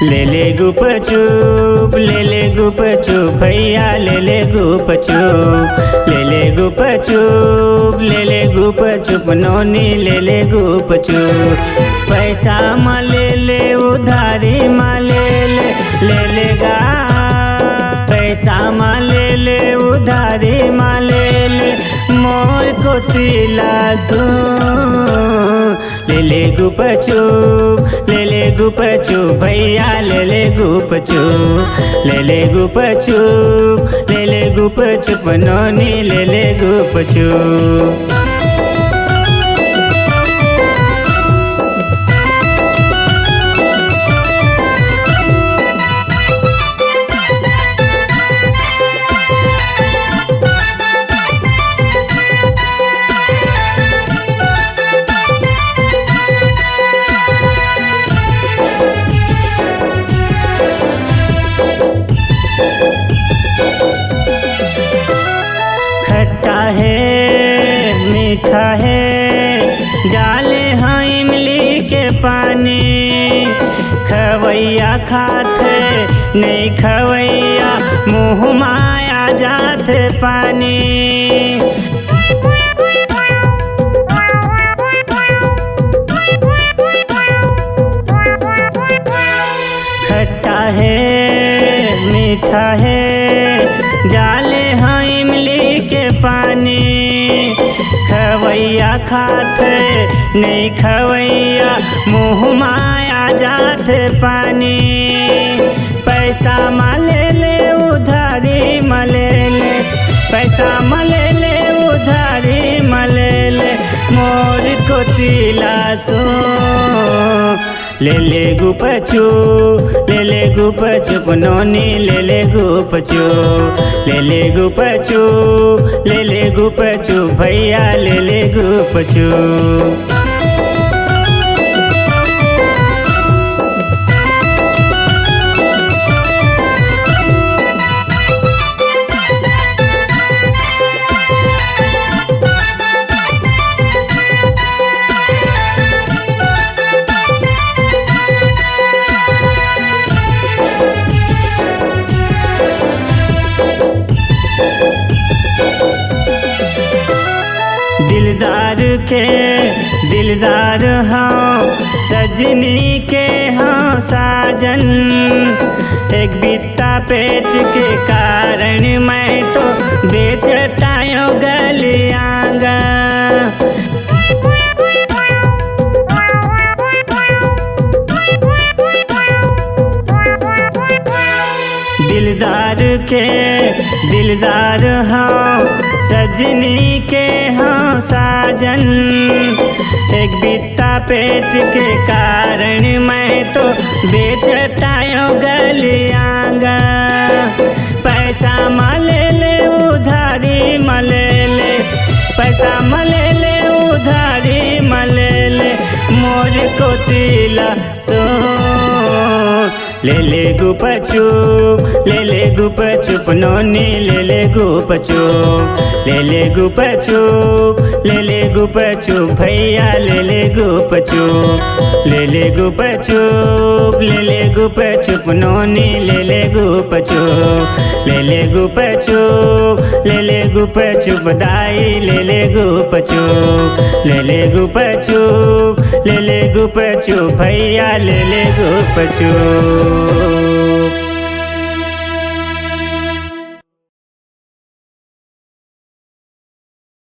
ले गुप चुप ले गुप चुप भैया ले गुप चुप ले गुप चुप ले गुप चुप नोनी ले गुप चुप पैसा मा ले उधारी मा ले गा पैसा मा ले उधारी मा ले मोर को तिलासू ले गुप चुप ले गुप चुप भैया ले गुप चुप ले गुप चुप ले गुप चुप नोनी ले गुप चुप खट्टा है मीठा है डाले हाँ इमली के पानी खवैया खाते नहीं खवैया मुँह माया जाते पानी खट्टा है मीठा है डाले हाँ इमली के पानी खवैया खाते नहीं खवैया मुँह माया जाते पानी पैसा मा ले उधारी मा ले पैसा मा ले उधारी मा ले मोर को तिलासू ले गुप चुप ले गुप चुप नोनी ले गुप चुप ले गुप चुप ले गुप चुप भैया ले गुप चुप दिलदार के दिलदार हाँ सजनी के हाँ साजन एक बित्ता पेट के कारण मैं तो बेचता हूँ गलियांगा दिलदार के दिलदार हाँ सजनी के हाँ साजन एक बित्ता पेट के कारण मैं तो बेचता हूँ गलियांगा पैसा मा ले उधारी मा ले पैसा मा ले उधारी मा ले मोर को तिलासू ले गुप चुप ले गुप चुप नोनी ले गुप चुप ले गुप चुप ले गुप चुप भैया ले गुप चुप ले गुप चुप ले गुप चुप नोनी ले गुप चुप ले गुप चुप ले गुप चुप दाई ले गुप चुप ले गुप चुप ले गुप चुप भैया ले गुप चुप